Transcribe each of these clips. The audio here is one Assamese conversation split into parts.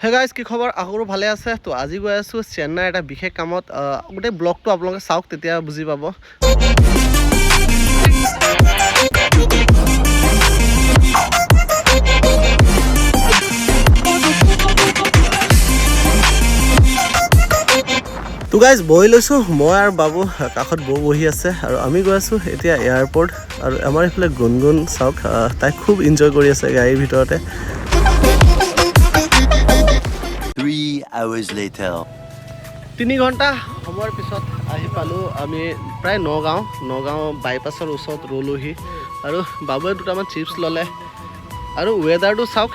হে গাইজ, কি খবৰ? আশা ভালে আছে। তো আজি গৈ আছোঁ চেন্নাই এটা বিশেষ কামত। গোটেই ব্লগটো আপোনালোকে চাওক, তেতিয়া বুজি পাব। তো গাইজ বহি লৈছোঁ, মই আৰু বাবু কাষত বহি আছে আৰু আমি গৈ আছোঁ এতিয়া এয়াৰপৰ্ট। আৰু আমাৰ এইফালে গুণগুণ চাওক, তাই খুব এনজয় কৰি আছে গাড়ীৰ ভিতৰতে। 3 ঘণ্টা সময়ৰ পিছত আহি পালোঁ আমি প্ৰায় নগাঁও বাইপাছৰ ওচৰত ৰ'লোহি। আৰু বাবুৱে দুটামান চিপছ ল'লে। আৰু ৱেডাৰটো চাওক,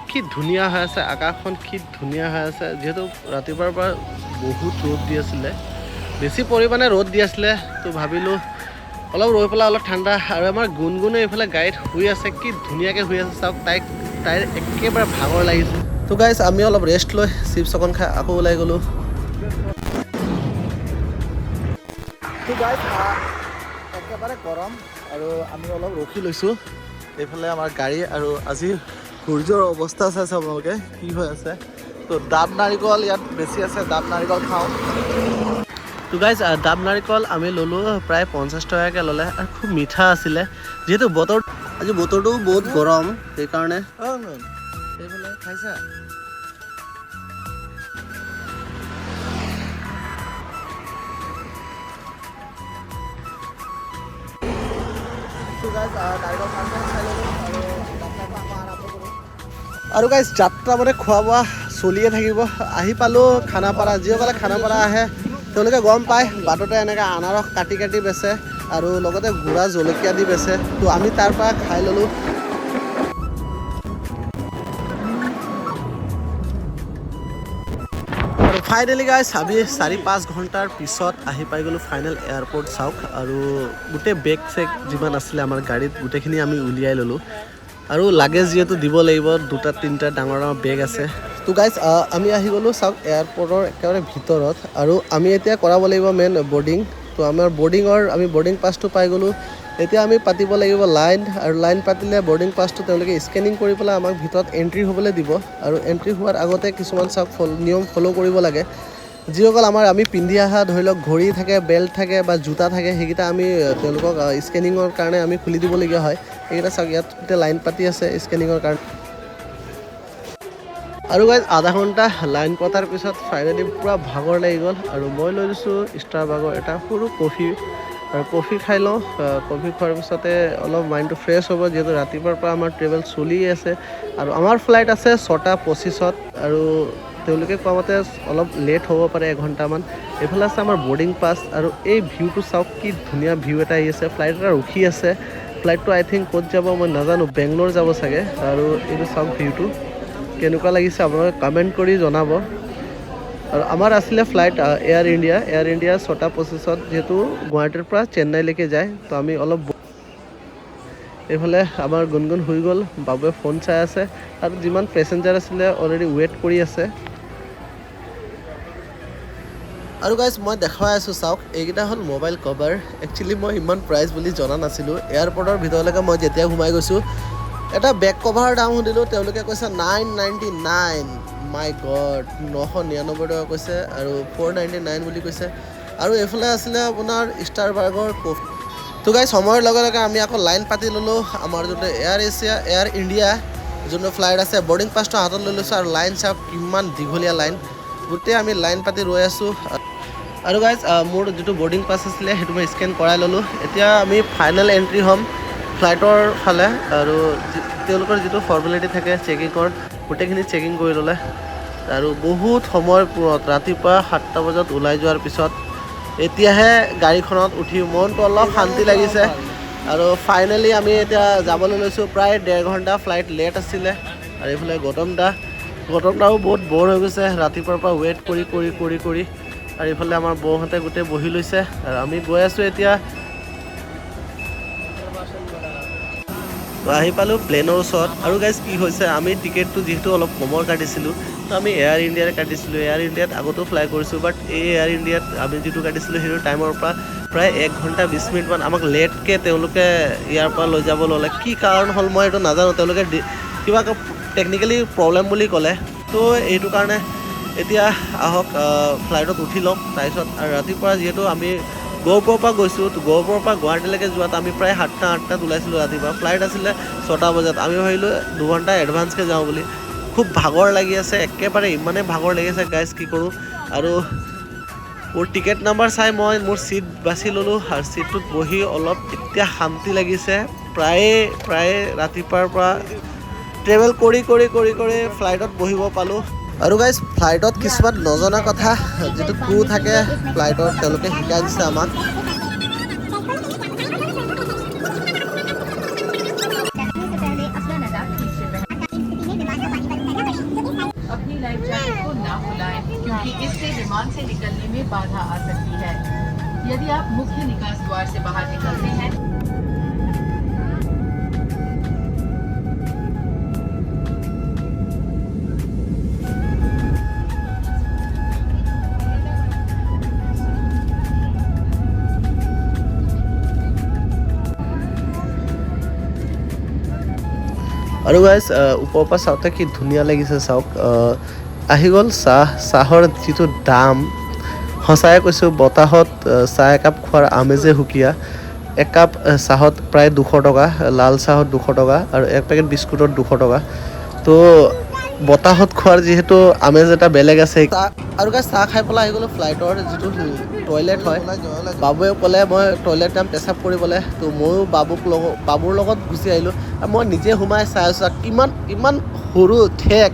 কি ধুনীয়া হৈ আছে, আকাশখন কি ধুনীয়া হৈ আছে। যিহেতু ৰাতিপুৱাৰ পৰা বহুত ৰ'দ দি আছিলে, বেছি পৰিমাণে ৰ'দ দি আছিলে, তো ভাবিলোঁ অলপ ৰৈ পেলাই অলপ ঠাণ্ডা। আৰু আমাৰ গুণগুণে এইফালে গাড়ীত শুই আছে, কি ধুনীয়াকৈ শুই আছে চাওক। তাইৰ একেবাৰে ভাগৰ লাগিছে। তো গাইজ আমি অলপ ৰেষ্ট লৈ চিপছ অকণ খাই আকৌ ওলাই গ'লোঁ। তো গাইজ একেবাৰে গৰম আৰু আমি অলপ ৰখি লৈছোঁ। এইফালে আমাৰ গাড়ী আৰু আজি সূৰ্যৰ অৱস্থা চাইছে আপোনালোকে কি হৈ আছে। তো ডাব নাৰিকল ইয়াত বেছি আছে, ডাব নাৰিকল খাওঁ। তো গাইজ ডাব নাৰিকল আমি ল'লোঁ প্ৰায় 50 টকাকৈ ল'লে আৰু খুব মিঠা আছিলে। যিহেতু আজি বতৰটো বহুত গৰম, সেইকাৰণে এইফালে খাইছা। আৰু গাইজ যাত্ৰা মানে খোৱা বোৱা চলিয়ে থাকিব। আহি পালোঁ খানাপাৰা। যিসকলে খানাপাৰা আহে তেওঁলোকে গম পায়, বাটতে এনেকৈ আনাৰস কাটি কাটি বেচে আৰু লগতে গুড়া জলকীয়া দি বেচে। তো আমি তাৰ পৰা খাই ল'লোঁ। আৰু ফাইনেলি গাইজ আমি 4-5 ঘণ্টাৰ পিছত আহি পাই গ'লোঁ ফাইনেল এয়াৰপৰ্ট চাওক। আৰু গোটেই বেগ চেগ যিমান আছিলে আমাৰ গাড়ীত গোটেইখিনি আমি উলিয়াই ল'লোঁ। আৰু লাগেজ যিহেতু দিব লাগিব, 2-3টা ডাঙৰ বেগ আছে। তো গাইজ আমি আহি গ'লোঁ চাওক এয়াৰপৰ্টৰ একেবাৰে ভিতৰত। আৰু আমি এতিয়া কৰাব লাগিব মেইন বৰ্ডিং। তো আমাৰ আমি বৰ্ডিং পাছটো পাই গ'লোঁ। এতিয়া আমি পাতিব লাগিব লাইন, আৰু লাইন পাতিলে বৰ্ডিং পাছটো তেওঁলোকে স্কেনিং কৰি পেলাই আমাক ভিতৰত এণ্ট্ৰি হ'বলৈ দিব। আৰু এণ্ট্ৰি হোৱাৰ আগতে কিছুমান চাওক নিয়ম ফ'ল' কৰিব লাগে। যিসকল আমি পিন্ধি অহা ধৰি লওক ঘড়ী থাকে, বেল্ট থাকে বা জোতা থাকে, সেইকেইটা আমি তেওঁলোকক স্কেনিঙৰ কাৰণে আমি খুলি দিবলগীয়া হয়। সেইকেইটা চাওক ইয়াত এতিয়া লাইন পাতি আছে স্কেনিঙৰ কাৰণে। আৰু গাইজ আধা ঘণ্টা লাইন পতাৰ পিছত ফাইনেলি পূৰা ভাগৰ লাগি গ'ল। আৰু মই লৈ লৈছোঁ ষ্টাৰবাগৰ এটা সৰু কফি। আৰু কফি খাই লওঁ। কফি খোৱাৰ পিছতে অলপ মাইণ্ডটো ফ্ৰেছ হ'ব, যিহেতু ৰাতিপুৱাৰ পৰা আমাৰ ট্ৰেভেল চলিয়ে আছে। আৰু আমাৰ ফ্লাইট আছে 6:25। আৰু তেওঁলোকে কোৱা মতে অলপ লেট হ'ব পাৰে 1 ঘণ্টামান। এইফালে আছে আমাৰ বৰ্ডিং পাছ। আৰু এই ভিউটো চাওক, কি ধুনীয়া ভিউ এটা আহি আছে। ফ্লাইট এটা ৰখি আছে। ফ্লাইটটো আই থিংক ক'ত যাব মই নাজানো, বেংগলোৰ যাব চাগে। আৰু এইটো চাওক ভিউটো কেনেকুৱা লাগিছে আপোনালোকে কমেণ্ট কৰি জনাব। আৰু আমাৰ আছিলে ফ্লাইট এয়াৰ ইণ্ডিয়া 6:25, যিহেতু গুৱাহাটীৰ পৰা চেন্নাইলৈকে যায়। তো আমি অলপ এইফালে আমাৰ গুণগুণ শুই গ'ল, বাবুৱে ফোন চাই আছে। আৰু যিমান পেচেঞ্জাৰ আছিলে অলৰেডি ৱেইট কৰি আছে। আৰু গাইজ মই দেখুৱাই আছোঁ চাওক, এইকেইটা হ'ল মোবাইল কভাৰ। একচুৱেলি মই ইমান প্ৰাইচ বুলি জনা নাছিলোঁ। এয়াৰপৰ্টৰ ভিতৰলৈকে মই যেতিয়া সোমাই গৈছোঁ, এটা বেক কভাৰৰ দাম সুধিলোঁ, তেওঁলোকে কৈছে 999। মাই গড, 999 টকা কৈছে। আৰু 499 বুলি কৈছে। আৰু এইফালে আছিলে আপোনাৰ ষ্টাৰবাৰ্গৰ কফি। তো গাইজ সময়ৰ লগে লগে আমি আকৌ লাইন পাতি ল'লোঁ। আমাৰ যোনটো এয়াৰ ইণ্ডিয়া যোনটো ফ্লাইট আছে, বৰ্ডিং পাছটো হাতত লৈ লৈছোঁ। আৰু লাইন চাওক কিমান দীঘলীয়া লাইন, গোটেই আমি লাইন পাতি ৰৈ আছোঁ। আৰু গাইজ মোৰ যিটো বৰ্ডিং পাছ আছিলে সেইটো মই স্কেন কৰাই ল'লোঁ। এতিয়া আমি ফাইনেল এণ্ট্ৰি হ'ম ফ্লাইটৰ ফালে। আৰু তেওঁলোকৰ যিটো ফৰ্মেলিটি থাকে চেকিঙৰ, গোটেইখিনি চেকিং কৰি ল'লে। আৰু বহুত সময়ৰ পূৰত ৰাতিপুৱা 7টা বজাত ওলাই যোৱাৰ পিছত এতিয়াহে গাড়ীখনত উঠি মনটো অলপ শান্তি লাগিছে। আৰু ফাইনেলি আমি এতিয়া যাবলৈ লৈছোঁ। প্ৰায় 1.5 ঘণ্টা ফ্লাইট লেট আছিলে। আৰু এইফালে গৌতম দাও বহুত ব'ৰ হৈ গৈছে ৰাতিপুৱাৰ পৰা ৱেইট কৰি। আৰু এইফালে আমাৰ বৌহঁতে গোটেই বহি লৈছে। আৰু আমি গৈ আছোঁ এতিয়া। তো আহি পালোঁ প্লেনৰ ওচৰত। আৰু গাইজ কি হৈছে, আমি টিকেটটো যিহেতু অলপ কমৰ কাটিছিলোঁ, তো আমি এয়াৰ ইণ্ডিয়াৰে কাটিছিলোঁ। এয়াৰ ইণ্ডিয়াত আগতেও ফ্লাই কৰিছোঁ, বাট এই এয়াৰ ইণ্ডিয়াত আমি যিটো কাটিছিলোঁ সেইটো টাইমৰ পৰা প্ৰায় 1 ঘণ্টা 20 মিনিটমান আমাক লেটকৈ তেওঁলোকে ইয়াৰ পৰা লৈ যাব ল'লে। কি কাৰণ হ'ল মই এইটো নাজানো। তেওঁলোকে কিবা টেকনিকেলি প্ৰব্লেম বুলি ক'লে। তো এইটো কাৰণে এতিয়া আহক ফ্লাইটত উঠি ল'ম। তাৰপিছত ৰাতিপুৱা যিহেতু আমি গহপুৰৰ পৰা গৈছোঁ, তো গহপুৰৰ পৰা গুৱাহাটীলৈকে যোৱাত আমি প্ৰায় 7টা-8টাত ওলাইছিলোঁ ৰাতিপুৱা। ফ্লাইট আছিলে 6টা বজাত। আমি ভাবিলোঁ 2 ঘণ্টা এডভান্সকৈ যাওঁ বুলি। খুব ভাগৰ লাগি আছে, একেবাৰে ইমানেই ভাগৰ লাগি আছে গাইজ, কি কৰোঁ। আৰু মোৰ টিকেট নাম্বাৰ চাই মই মোৰ ছিট বাছি ল'লোঁ আৰু ছিটটোত বহি অলপ এতিয়া শান্তি লাগিছে। প্ৰায়ে ৰাতিপুৱাৰ পৰা ট্ৰেভেল কৰি ফ্লাইটত বহিব পালোঁ। আৰু গাইজ ফ্লাইটত কিছুমান নজনা কথা যিটো ক্ৰু থাকে ফ্লাইটৰ, তেওঁলোকে শিকাই দিছে আমাক। अपनी लाइफ जैकेट को ना भुलाएं क्योंकि इससे विमान से निकलने में बाधा आ सकती है। यदि आप मुख्य निकास द्वार से बाहर निकलते हैं আৰু গাইজ ওপৰৰ পৰা চাওঁতে কি ধুনীয়া লাগিছে চাওক। আহি গ'ল চাহৰ যিটো দাম, সঁচাই কৈছোঁ বতাহত চাহ একাপ খোৱাৰ আমেজে সুকীয়া। একাপ চাহত প্ৰায় 200 টকা, লাল চাহত 200 টকা আৰু এক পেকেট বিস্কুটত 200 টকা। তো বতাহত খোৱাৰ যিহেতু আমেজ এটা বেলেগ আছে। আৰু গাইজ চাহ খাই পেলাই আহি গ'লোঁ ফ্লাইটৰ যিটো টয়লেট হয়। বাবুৱে ক'লে মই টয়লেট যাম পেচাব কৰিবলৈ, তো ময়ো বাবুৰ লগত গুচি আহিলোঁ। আৰু মই নিজে সোমাই চাই আছোঁ ইমান সৰু ঠেক,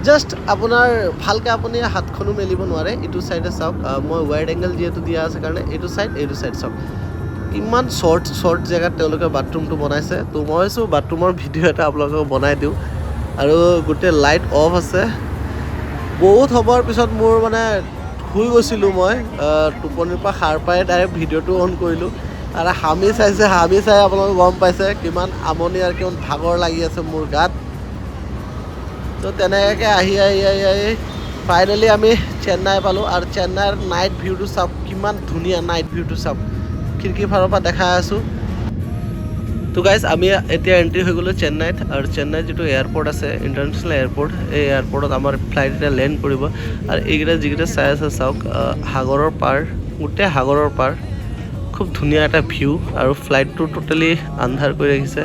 জাষ্ট আপোনাৰ ভালকৈ আপুনি হাতখনো মেলিব নোৱাৰে। এইটো ছাইডে চাওক, মই ৱাইড এংগল যিহেতু দিয়া আছে কাৰণে এইটো ছাইড চাওক। ইমান শ্বৰ্ট জেগাত তেওঁলোকে বাথৰুমটো বনাইছে। তো মই ভাবিছোঁ বাথৰুমৰ ভিডিঅ' এটা আপোনালোকক বনাই দিওঁ। আৰু গোটেই লাইট অফ আছে। বহুত সময়ৰ পিছত মোৰ মানে শুই গৈছিলোঁ মই, টোপনিৰ পৰা সাৰ পাই ডাইৰেক্ট ভিডিঅ'টো অন কৰিলোঁ। আৰু হামি চাই আপোনালোকে গম পাইছে কিমান আমনি আৰু কিমান ভাগৰ লাগি আছে মোৰ গাত। তো তেনেকৈ আহি ফাইনেলি আমি চেন্নাই পালোঁ। আৰু চেন্নাইৰ নাইট ভিউটো চাওক, কিমান ধুনীয়া নাইট ভিউটো চাওক, খিৰিকীৰ ফালৰ পৰা দেখাই আছোঁ। তো গাইজ আমি এতিয়া এণ্ট্ৰি হৈ গ'লোঁ চেন্নাইত। আৰু চেন্নাইত যিটো এয়াৰপৰ্ট আছে, ইণ্টাৰনেশ্যনেল এয়াৰপৰ্ট, এই এয়াৰপৰ্টত আমাৰ ফ্লাইট এতিয়া লেণ্ড কৰিব। আৰু এইকেইটা যিকেইটা চাই আছে চাওক, সাগৰৰ পাৰ, গোটেই সাগৰৰ পাৰ, খুব ধুনীয়া এটা ভিউ। আৰু ফ্লাইটটো টোটেলি আন্ধাৰ কৰি ৰাখিছে।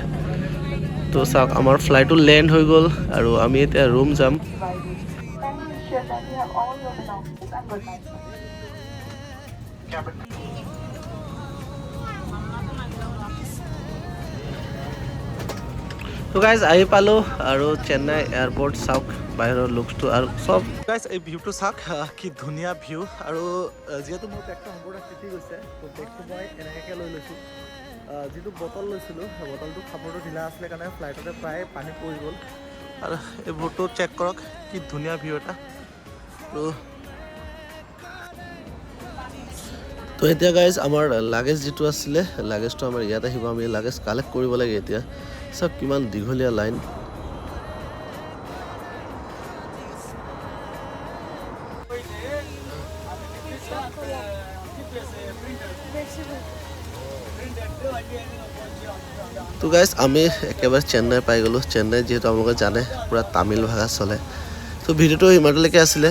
তো চাওক আমাৰ ফ্লাইটো লেণ্ড হৈ গ'ল আৰু আমি এতিয়া ৰুম যাম। তো গাইজ আহি পালোঁ আৰু চেন্নাই এয়াৰপৰ্ট চাওক বাহিৰৰ লুকছটো আৰু চব। গাইজ এই ভিউটো চাওক, কি ধুনীয়া ভিউ। আৰু যিহেতু মোৰ বেগটো সম্পূৰ্ণ তিতি গৈছে, তো বেগটো মই এনেকৈ লৈ লৈছোঁ। যিটো বটল লৈছিলোঁ, বটলটো কাপোৰটো ঢিলা আছিলে কাৰণে ফ্লাইটতে প্ৰায় পানী পৰি গ'ল। আৰু এইবোৰটো চেক কৰক, কি ধুনীয়া ভিউ এটা। তো এতিয়া গাইজ আমাৰ লাগেজ যিটো আছিলে, লাগেজটো আমাৰ ইয়াত আহিব। আমি লাগেজ কালেক্ট কৰিব লাগে এতিয়া। চাওক কিমান দীঘলীয়া লাইন। তো গাইজ আমি একেবাৰে চেন্নাই পাই গ'লোঁ। চেন্নাই যিহেতু আপোনালোকে জানে পূৰা তামিল ভাষা চলে। তো ভিডিঅ'টো ইমানলৈকে আছিলে।